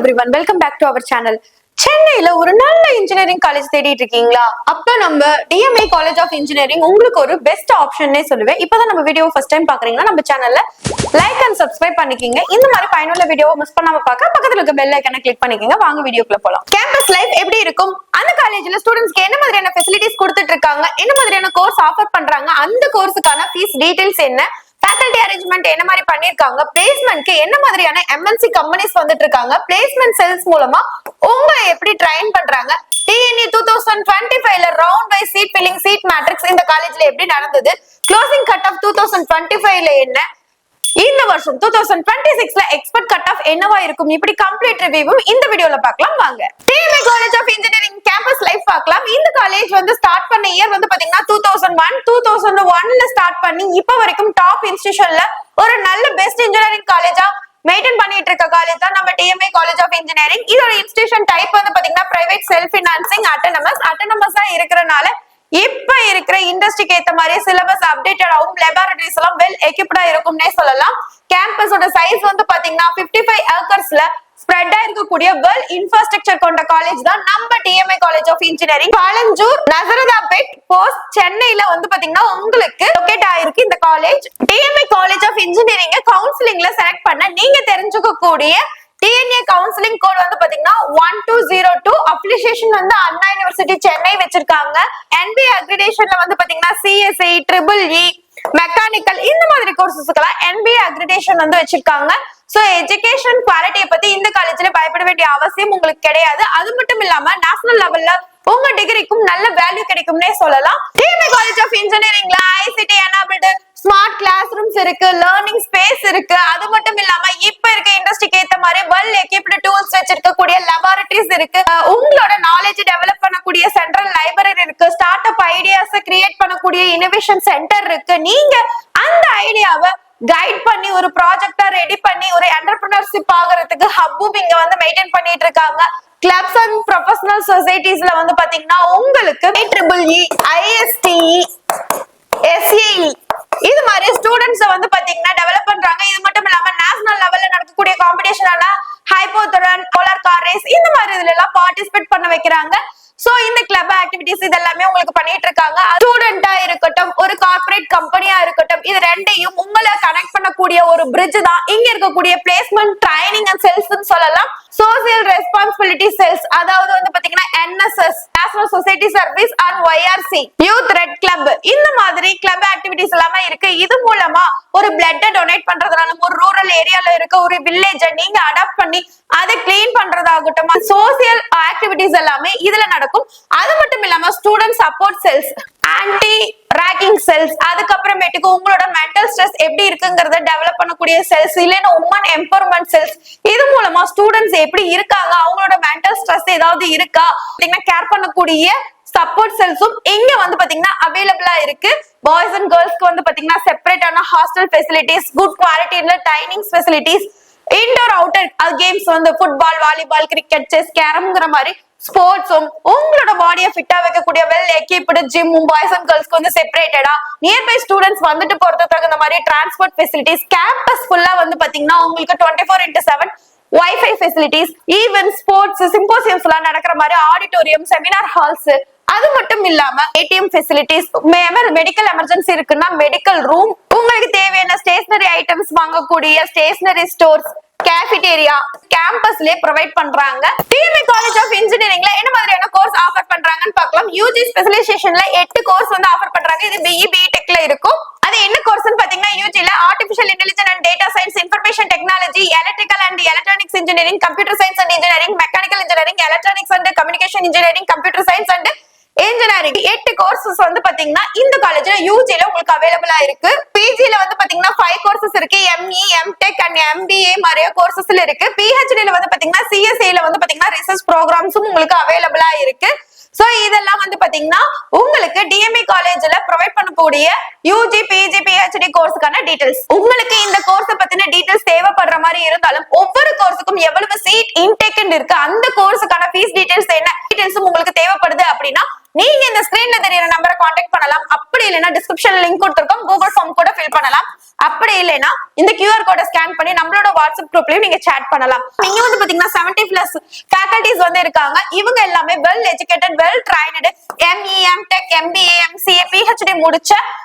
everyone, welcome back to our channel. சென்னையில ஒரு நல்ல இன்ஜினியரிங் காலேஜ் தேடிட்டு இருக்கீங்களா? அப்ப நம்ம DMA காலேஜ் ஆஃப் இன்ஜினியரிங் உங்களுக்கு ஒரு பெஸ்ட் ஆப்ஷன்னே சொல்லுவேன். இப்பதான் நம்ம வீடியோ ஃபர்ஸ்ட் டைம் பாக்குறீங்கன்னா நம்ம சேனல்ல லைக் அண்ட் சப்ஸ்கிரைப் பண்ணிக்கிங்க. இந்த மாதிரி பயனுள்ள வீடியோவை மிஸ் பண்ணாம பார்க்க பக்கத்துல இருக்க பெல் ஐகானை கிளிக் பண்ணிக்கிங்க. வாங்க வீடியோக்குள்ள போலாம். கேம்பஸ் லைஃப் எப்படி இருக்கும்? அந்த காலேஜ்ல ஸ்டூடெண்ட்ஸ்க்கு என்ன மாதிரியான ஃபெசிலிட்டிஸ் கொடுத்துட்டு இருக்காங்க? என்ன மாதிரியான கோர்ஸ் ஆஃபர் பண்றாங்க? அந்த கோர்ஸுக்கான ஃபீஸ் டீடைல்ஸ் என்ன? ஃபேக்கல்டி அரேஞ்ச்மெண்ட் என்ன மாதிரி பண்ணிருக்காங்க? பிளேஸ்மென்ட்க்கு என்ன மாதிரியான MNC கம்பெனிஸ் வந்துட்டு இருக்காங்க? பிளேஸ்மென்ட் செல்ஸ் மூலமா உங்களை எப்படி ட்ரெயின் பண்றாங்க? TNE 2025ல round wise seat filling seat matrix இந்த காலேஜ்ல எப்படி நடந்தது? க்ளோசிங் கட் ஆஃப் 2025ல என்ன? இந்த வருஷம் 2026ல எக்ஸ்பெக்ட் கட் ஆஃப் என்னவா இருக்கும்? இப்படி கம்ப்ளீட் ரிவ்யூவும் இந்த வீடியோல பார்க்கலாம் வாங்க. DMA college of engineering campus life பார்க்கலாம். இந்த காலேஜ் வந்து ஸ்டார்ட் பண்ண இயர் வந்து பாத்தீங்கன்னா 2001ல ஸ்டார்ட் பண்ணி இப்ப வரைக்கும் டாப் இன்ஸ்டிடியூஷன்ல ஒரு நல்ல பெஸ்ட் இன்ஜினியரிங் காலேஜா மெயின்டைன் பண்ணிட்டு இருக்க காலேஜ் தான் நம்ம DMA காலேஜ் ஆஃப் இன்ஜினியரிங். இதோட இன்ஸ்டிடியூஷன் டைப் வந்து பாத்தீங்கன்னா பிரைவேட் செல்ஃப் ஃபினான்சிங் அட்டானமஸா இருக்கறனால இப்ப இருக்கிற இண்டஸ்ட்ரிக்கு ஏத்த மாதிரி சிலபஸ் அப்டேட்டடாவும் லேபரட்டரிஸ் எல்லாம் வெல் எக்யூப்டா இருக்கும்னே சொல்லலாம். கேம்பஸோட சைஸ் வந்து பாத்தீங்கன்னா 55 ஏக்கர்ஸ்ல ஸ்ப்ரெட் இருக்கக்கூடிய வெல் இன்ஃப்ராஸ்ட்ரக்சர் கொண்ட காலேஜ் தான் நம்ம DMA college of engineering. Palanjur, Nazarathpet, post, சென்னையில வந்து பாத்தீங்கன்னா உங்களுக்கு லொகேட் ஆயிருக்கு இந்த college. DMA college of engineering கவுன்சிலிங்ல செலக்ட் பண்ண நீங்க தெரிஞ்சுக்க கூடிய TNA கவுன்சிலிங் கோட் வந்து பாத்தீங்கன்னா 1202. அப்ளிகேஷன் வந்து அண்ணா யூனிவர்சிட்டி சென்னை வச்சிருக்காங்க. NBA அக்ரிடேஷன்ல வந்து பாத்தீங்கன்னா CSE, EEE, மெக்கானிக்கல் இந்த மாதிரி கோர்சஸ்க்குலாம் NBA அக்ரிடேஷன் வந்து வச்சிருக்காங்க. சோ எஜுகேஷன் குவாலிட்டியை பத்தி இந்த காலேஜ்ல பயப்பட வேண்டிய அவசியம் உங்களுக்கு கிடையாது. அது மட்டும் இல்லாம நேஷனல் லெவல்ல உங்க டிகிரிக்கும் நல்ல வேல்யூ கிடைக்கும்னே சொல்லலாம். DMA காலேஜ் ஆஃப் இன்ஜினியரிங்ல ICT enabled smart classrooms இருக்கு, லேர்னிங் ஸ்பேஸ் இருக்கு. அது மட்டும் இல்லாம இப்ப இருக்க இண்டஸ்ட்ரிக்கு ஏத்த மாதிரி வெல் எக்யூப்டு டூல்ஸ் வச்சிருக்கக்கூடிய லேபரட்டரிஸ் இருக்கு. உங்களோட நாலேஜ் டெவலப் பண்ணக்கூடிய சென்ட்ரல் லைப்ரரி இருக்கு. ஸ்டார்ட் அப் ஐடியாஸ் கிரியேட் பண்ணக்கூடிய இனோவேஷன் சென்டர் இருக்கு. நீங்க அந்த ஐடியாவை கைட் பண்ணி ஒரு ப்ராஜெக்டா ரெடி பண்ணி ஒரு என்டர்பிரினர்ஷிப் ஆகிறதுக்கு ஹப்பும் இங்க வந்து மெயின்டைன் பண்ணிட்டு இருக்காங்க. கிளப்ஸ் அண்ட் ப்ரொஃபஷனல் சொசைட்டிஸ்ல வந்து பாத்தீங்கன்னா உங்களுக்கு IEEE, ISTE, SAE இது மாதிரி ஸ்டூடெண்ட்ஸ் வந்து பாத்தீங்கன்னா டெவலப் பண்றாங்க. இது மட்டும் இல்லாம நேஷனல் லெவல்ல நடக்கக்கூடிய காம்படிஷனான ஹைப்போதரன், போலார் கார் ரேஸ் இந்த மாதிரி இதுல எல்லாம் பார்ட்டிசிபேட் பண்ண வைக்கிறாங்க. சோ இந்த கிளப் ஆக்டிவிட்டிஸ் இதெல்லாமே உங்களுக்கு பண்ணிட்டு இருக்காங்க. ஸ்டூடெண்டா இருக்கட்டும், ஒரு கார்ப்பரேட் கம்பெனியா இருக்கட்டும், இது ரெண்டையும் உங்களை கனெக்ட் பண்ணக்கூடிய ஒரு பிரிட்ஜ் தான் இங்க இருக்கக்கூடிய பிளேஸ்மெண்ட் ட்ரைனிங் அண்ட் செல்ஸ் சொல்லலாம். சோசியல் ரெஸ்பான்சிபிலிட்டி செல்ஸ், அதாவது வந்து பாத்தீங்கன்னா NSS, national society service and YRC, youth red club இந்த மாதிரி கிளப் ஆக்டிவிட்டிஸ் எல்லாமே இருக்கு. இது மூலமா ஒரு பிளட் டொனேட் பண்றதுனால ஒரு ரூரல் ஏரியால இருக்க ஒரு வில்லேஜை நீங்க அடாப்ட் பண்ணி அதை கிளீன் பண்றதாகட்டும், சோசியல் ஆக்டிவிட்டிஸ் எல்லாமே இதுல நடக்கும். அது மட்டும் இல்லாம student support cells, anti ragging cells, அதுக்கப்புறமேட்டுக்கு உங்களோட மென்டல் ஸ்ட்ரெஸ் எப்படி இருக்குங்கிறத டெவலப் பண்ணக்கூடிய செல்ஸ், இல்லைன்னா உமன் எம்பவர்மெண்ட் செல்ஸ். இது மூலமா ஸ்டூடெண்ட்ஸ் எப்படி இருக்காங்க, அவங்களோட மென்டல் ஸ்ட்ரெஸ் ஏதாவது இருக்கா கேர் பண்ணக்கூடிய சப்போர்ட் செல்ஸும் இங்க வந்து பாத்தீங்கன்னா அவைலபிளா இருக்கு. பாய்ஸ் அண்ட் கேர்ள்ஸ்க்கு வந்து பாத்தீங்கன்னா செப்பரேட்டான ஹாஸ்டல் ஃபெசிலிட்டிஸ், குட் குவாலிட்டில dining facilities, indoor outer games வந்து ஃபுட்பால், வாலிபால், கிரிக்கெட், செஸ், கேரம்ங்கிற மாதிரி ஸ்போர்ட்ஸும், உங்களோட பாடியை ஃபிட்டா வைக்கக்கூடிய வெல் எக்யூப்டு ஜிம்மும் பாய்ஸ் அண்ட் கேர்ள்ஸ்க்கு வந்து செப்பரேட்டடா நியர்பை ஸ்டூடெண்ட்ஸ் வந்துட்டு போறதுக்கு தகுந்த மாதிரி டிரான்ஸ்போர்ட் ஃபெசிலிட்டிஸ், கேம்பஸ் ஃபுல்லா வந்து பாத்தீங்கன்னா உங்களுக்கு 24x7 wifi facilities, event, sports, symposiums எல்லாம் நடக்கிற மாதிரி ஆடிட்டோரியம், செமினார் ஹால்ஸ், அது மட்டும் இல்லாம ATM ஃபெசிலிட்டிஸ், மெடிக்கல் எமர்ஜென்சி இருக்குன்னா மெடிக்கல் ரூம், உங்களுக்கு தேவையான ஸ்டேஷனரி ஐட்டம்ஸ் வாங்கக்கூடிய ஸ்டேஷனரி ஸ்டோர்ஸ், கேஃபிடேரியா கேம்பஸ்லயே ப்ரொவைட் பண்றாங்க. DMA காலேஜ் ஆஃப் இன்ஜினியரிங்ல என்ன மாதிரியான கோர்ஸ் ஆஃபர் பண்றாங்கன்னு பார்க்கலாம். UG ஸ்பெஷலைசேஷன்ல 8 கோர்ஸ் வந்து ஆஃபர் பண்றாங்க. இது BE, BTechல இருக்கும். அது என்ன கோர்ஸ்னு பாத்தீங்கன்னா UGல artificial intelligence and data science, information technology, electrical and electronics engineering, computer science and engineering, mechanical engineering, electronics and communication engineering, computer science and engineering 8 courses வந்து பாத்தீங்கன்னா இந்த காலேஜ்ல UGல உங்களுக்கு அவைலபிளா இருக்கு. PGல வந்து பாத்தீங்கன்னா 5 கோர்சஸ் இருக்கு. ME, MTech அண்ட் MBA மாதிரியா கோர்சஸ்ல இருக்கு. PhDல வந்து பாத்தீங்கன்னா CSAல வந்து பாத்தீங்கன்னா ரிசர்ச் ப்ரோக்ராம்ஸும் உங்களுக்கு அவைலபிளா இருக்கு. சோ இதெல்லாம் வந்து பாத்தீங்கன்னா உங்களுக்கு DMA காலேஜ்ல ப்ரொவைட் பண்ணக்கூடிய UG, PG, PhD கோர்ஸ்க்கான டீடைல்ஸ். உங்களுக்கு இந்த கோர்ஸ் பத்தின டீடைல்ஸ் தேவைப்படுற மாதிரி இருந்தாலும் ஒவ்வொரு கோர்ஸுக்கும் எவ்வளவு சீட் இன்டேக் இருக்கு, அந்த கோர்ஸுக்கான ஃபீஸ் டீடைல்ஸ் என்ன டீடைல்ஸும் உங்களுக்கு தேவைப்படுது அப்படின்னா நீங்க இந்த ஸ்கிரீன்ல தெரியற நம்பரை கான்டாக்ட் பண்ணலாம். அப்படி இல்லைன்னா டிஸ்கிரிப்ஷன்ல லிங்க் கொடுத்திருக்கோம், கூகுள் ஃபார்ம் கூட ஃபில் பண்ணலாம். அப்படி இல்லைன்னா இந்த QR கோட ஸ்கேன் பண்ணி நம்மளோட வாட்ஸ்அப் குரூப்லயும் நீங்க chat பண்ணலாம். இங்க வந்து பாத்தீங்கன்னா 70+ ஃபேக்கல்டிஸ் வந்து இருக்காங்க. இவங்க எல்லாமே well educated, well trained, ME, MTech, MBA, MCA, PhD முடிச்ச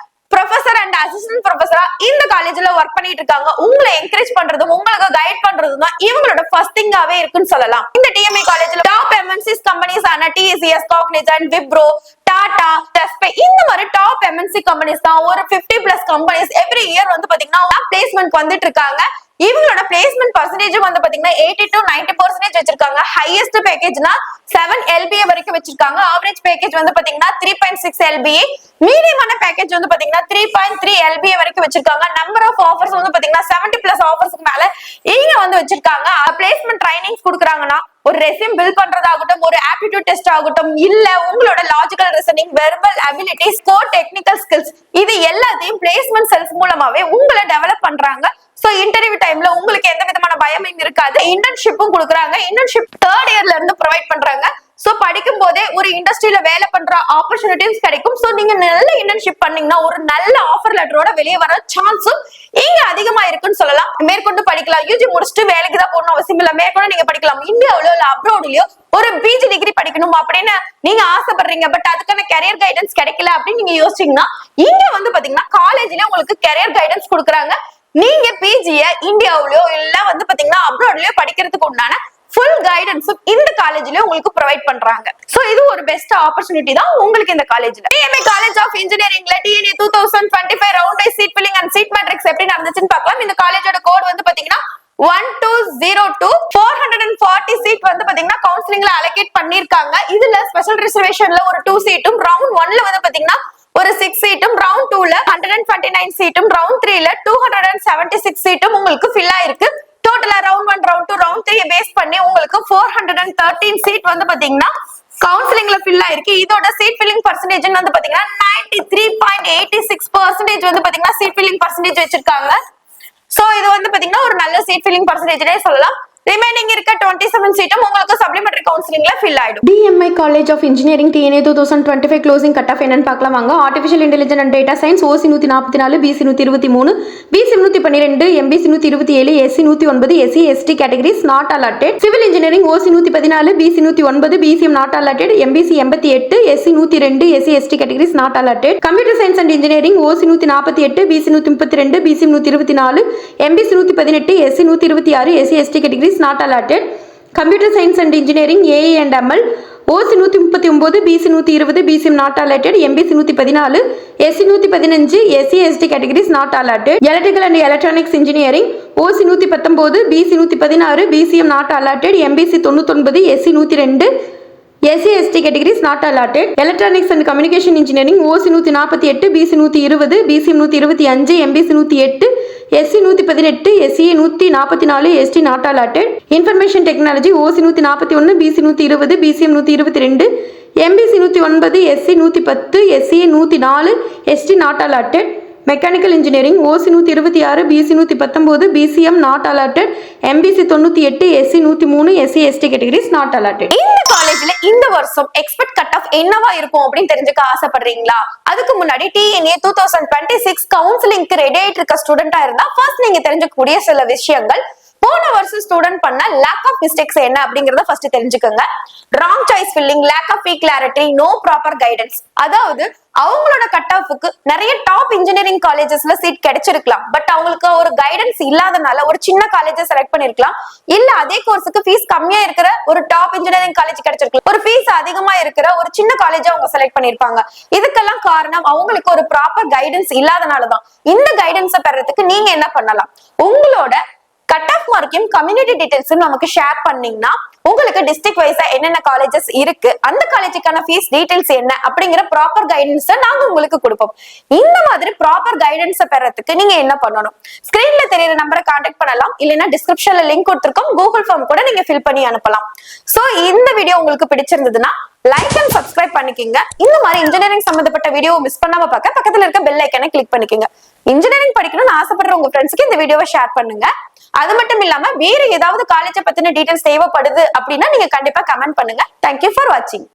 ப்ரொஃபசர் அண்ட் அசிஸ்டன்ட் ப்ரொஃபசரா இந்த காலேஜ்ல ஒர்க் பண்ணிட்டு இருக்காங்க. உங்களை என்கரேஜ் பண்றதும் உங்களுக்கு கைட் பண்றதும் தான் இவங்களோட ஃபர்ஸ்ட் திங்காவே இருக்குன்னு சொல்லலாம். இந்த டிஎம்ஏ காலேஜ்ல டாப் MNCs கம்பெனிஸ் ஆன TCS, Cognizant, Wipro, டாடா, டெஸ்பே இந்த மாதிரி டாப் MNC கம்பெனிஸ் தான். ஒரு 50+ கம்பெனிஸ் எவ்ரி இயர் வந்து பாத்தீங்கன்னா பிளேஸ்மெண்ட் வந்துட்டு இருக்காங்க. இவங்களோட பிளேஸ்மெண்ட் பர்சன்டேஜ் வந்து பாத்தீங்கன்னா 80 to 90% வச்சிருக்காங்க. ஹையஸ்ட் பேக்கேஜ்னா 7 LPA வரைக்கும் வச்சிருக்காங்க. ஆவரேஜ் பேக்கேஜ் வந்து பாத்தீங்கன்னா 3.6 LPA. மீடியமான பேக்கேஜ் வந்து பாத்தீங்கன்னா 3.3 LPA வரைக்கும் வச்சிருக்காங்க. நம்பர் ஆஃப் ஆஃபர்ஸ் வந்து பாத்தீங்கன்னா 70+ ஆஃபர்ஸ்க்கு மேல இங்க வந்து வச்சிருக்காங்க. பிளேஸ்மெண்ட் ட்ரைனிங்ஸ் கொடுக்குறாங்கன்னா ஒரு ரெஸ்யூம் பில்ட் பண்றதாகட்டும், ஒரு ஆப்டிடியூட் டெஸ்ட் ஆகட்டும், இல்ல உங்களோட logical reasoning, verbal abilities, core technical skills, இது எல்லாத்தையும் பிளேஸ்மெண்ட் செல்ஃப் மூலமாவே உங்களை டெவலப் பண்றாங்க. சோ இன்டர்வியூ டைம்ல உங்களுக்கு எந்த விதமான பயமும் இருக்காது. இன்டர்ன்ஷிப்பும் கொடுக்குறாங்க. இன்டர்ன்ஷிப் 3rd இயர்ல இருந்து ப்ரொவைட் பண்றாங்க. சோ படிக்கும் போதே ஒரு இண்டஸ்ட்ரியில வேலை பண்ற ஆப்பர்ச்சுனிட்டிஸ் கிடைக்கும். சோ நீங்க நல்ல இன்டர்ன்ஷிப் பண்ணீங்கன்னா ஒரு நல்ல ஆஃபர் லெட்டரோட வெளியே வர சான்ஸும் இங்க அதிகமா இருக்குன்னு சொல்லலாம். மேற்கொண்டு படிக்கலாம். யூஜி முடிச்சுட்டு வேலைக்கு தான் போகணும் அவசியம் இல்ல. மேற்கொண்டு நீங்க படிக்கலாம். இந்தியாவிலோ இல்ல அப்ராட்லயோ ஒரு PG டிகிரி படிக்கணும் அப்படின்னு நீங்க ஆசைப்படுறீங்க, பட் அதுக்கான கரியர் கைடன்ஸ் கிடைக்கல அப்படின்னு நீங்க யோசிச்சீங்கன்னா இங்க வந்து பாத்தீங்கன்னா காலேஜ்லயே உங்களுக்கு கரியர் கைடன்ஸ் கொடுக்குறாங்க. நீங்க PG-ய இந்தியாவிலயோ இல்ல வந்து பாத்தீங்கன்னா அப்ராட்லயோ படிக்கிறதுக்கு உண்டான ஃபுல் கைடன்ஸும் இந்த காலேஜ்ல உங்களுக்கு ப்ரொவைட் பண்றாங்க. சோ இது ஒரு பெஸ்ட் ஆப்பர்ச்சுனிட்டி தான் உங்களுக்கு இந்த காலேஜ்ல. டிஎம்ஏ காலேஜ் ஆஃப் இன்ஜினியரிங்ல TNA 2025 round wise seat filling and seat matrix எப்படி நடந்துச்சுன்னு பார்க்கலாம். இந்த காலேஜோட கோட் வந்து பாத்தீங்கன்னா 1202. 440 சீட் வந்து பாத்தீங்கன்னா கவுன்சிலிங்ல அலோகேட் பண்ணிருக்காங்க. இதுல ஸ்பெஷல் ரிசர்வேஷன்ல ஒரு 2 சீட்டும், ரவுண்ட் 1ல வந்து பாத்தீங்கன்னா ஒரு 6 சீட்டும், ரவுண்ட் 2ல 129 சீட்டும், ரவுண்ட் 3ல 276 சீட்டும் உங்களுக்கு ஃபில் ஆயிருக்கு. டோட்டலா ரவுண்ட் 1, ரவுண்ட் 2, ரவுண்ட் 3 பேஸ் பண்ணி உங்களுக்கு 413 சீட் வந்து பாத்தீங்கன்னா கவுன்சிலிங்ல ஃபில் ஆயிருக்கு. இதோட சீட் ஃபில்லிங் பர்சன்டேஜ் வந்து பாத்தீங்கன்னா 93.86% வந்து பாத்தீங்கன்னா சீட் ஃபில்லிங் பர்சன்டேஜ் வச்சிருக்காங்க. சோ இது வந்து பாத்தீங்கன்னா ஒரு நல்ல சீட் ஃபில்லிங் பர்சன்டேஜ்னே சொல்லலாம். ரிமைனிங் இருக்க 27 சீட்டும் உங்களுக்கு சப்ளிமெண்டரி கவுன்சிலிங்ல ஃபில் ஆயிடும். DMI college of engineering TNA 2025 closing cut off என்னன்னு பார்க்கலாம் வாங்க. Artificial intelligence and data science OC 144, BC 123, BC 112, MBC 127, SC 109, SC ST categories not allotted. Civil engineering OC 114, BC 109, BCM not allotted. MBC 88, SC 102, SC ST categories not allotted. Computer science and engineering OC 148, BC 132, BCM 124, MBC 118, SC 126, SC ST categories not allotted. Computer Science and Engineering AE and ML OC 139, BC 120, BCM not allotted. MBC 114, SC 115, SC ST categories not allotted. Electrical and Electronics Engineering OC 119, BC 116, BCM not allotted. MBC 99, SC 102, SC ST categories not allotted. Electronics and Communication Engineering OC 148, BC 120, BCM 125, MBC 108, SC 118, SCA 144, ST not allotted. Information Technology OC 141, BC 120, BCM 122, MBC 109, SC 110, SCA 104, ST not allotted. Mechanical Engineering OC 126, BC 119, BCM not allotted. MBC 98, SC 103, SC ST categories not allotted. இந்த காலேஜ்ல இந்த வருஷம் expect cut off என்னவா இருக்கும் அப்படின்னு தெரிஞ்சுக்க ஆசைப்படுறீங்களா? அதுக்கு முன்னாடி TNA 2026 கவுன்சிலிங்க்கு ரெடி ஆயிட்டு இருக்க ஸ்டூடெண்டா இருந்தா ஃபர்ஸ்ட் நீங்க தெரிஞ்சுக்கக்கூடிய சில விஷயங்கள், போன வருஷம் ஸ்டூடெண்ட் பண்ண லேக் ஆஃப் மிஸ்டேக்ஸ் என்ன அப்படிங்கறத ஃபர்ஸ்ட் தெரிஞ்சுக்கோங்க. Wrong choice filling, lack of clarity, no proper guidance. அதாவது அவங்களோட கட் ஆஃப்க்கு நிறைய டாப் இன்ஜினியரிங் காலேஜஸ்ல சீட் கிடைச்சிருக்கலாம், பட் அவங்களுக்கு ஒரு கைடன்ஸ் இல்லாதனால ஒரு சின்ன காலேஜை செலக்ட் பண்ணிருக்கலாம். இல்ல அதே கோர்ஸுக்கு ஃபீஸ் கம்மியா இருக்கிற ஒரு டாப் இன்ஜினியரிங் காலேஜ் கிடைச்சிருக்கலாம். ஒரு ஃபீஸ் அதிகமா இருக்கிற ஒரு சின்ன காலேஜ் அவங்க செலக்ட் பண்ணிருப்பாங்க. இதுக்கெல்லாம் காரணம் அவங்களுக்கு ஒரு ப்ராப்பர் கைடன்ஸ் இல்லாதனாலதான். இந்த கைடன்ஸை பெறதுக்கு நீங்க என்ன பண்ணலாம்? உங்களோட கட் ஆஃப் மார்க்கையும் கம்யூனிட்டி டீடைல்ஸ் நமக்கு ஷேர் பண்ணீங்கன்னா உங்களுக்கு டிஸ்ட்ரிக்ட் வைஸா என்னென்ன காலேஜஸ் இருக்கு, அந்த காலேஜுக்கான ஃபீஸ் டீடைல்ஸ் என்ன அப்படிங்கிற ப்ராப்பர் கைடன்ஸ் நாங்க உங்களுக்கு கொடுப்போம். இந்த மாதிரி ப்ராப்பர் கைடன்ஸ் பெறதுக்கு நீங்க என்ன பண்ணணும்? ஸ்கிரீன்ல தெரியற நம்பரை கான்டாக்ட் பண்ணலாம், இல்லைன்னா டிஸ்கிரிப்ஷன்ல லிங்க் கொடுத்திருக்கோம், கூகுள் ஃபார்ம் கூட நீங்க ஃபில் பண்ணி அனுப்பலாம். சோ இந்த வீடியோ உங்களுக்கு பிடிச்சிருந்ததுன்னா லைக் அண்ட் சப்ஸ்கிரைப் பண்ணிக்கோங்க. இந்த மாதிரி இன்ஜினியரிங் சம்பந்தப்பட்ட வீடியோ மிஸ் பண்ணாம பார்க்க பக்கத்துல இருக்க பெல் ஐக்கனை கிளிக் பண்ணிக்கோங்க. இன்ஜினியரிங் படிக்கணும்னு ஆசைப்படுற உங்க ஃப்ரெண்ட்ஸ்க்கு இந்த வீடியோவை ஷேர் பண்ணுங்க. அது மட்டும் இல்லாம வேற ஏதாவது காலேஜை பத்தின டீடைல்ஸ் தேவைப்படுது அப்படின்னா நீங்க கண்டிப்பா கமெண்ட் பண்ணுங்க. தேங்க்யூ ஃபார் வாட்சிங்.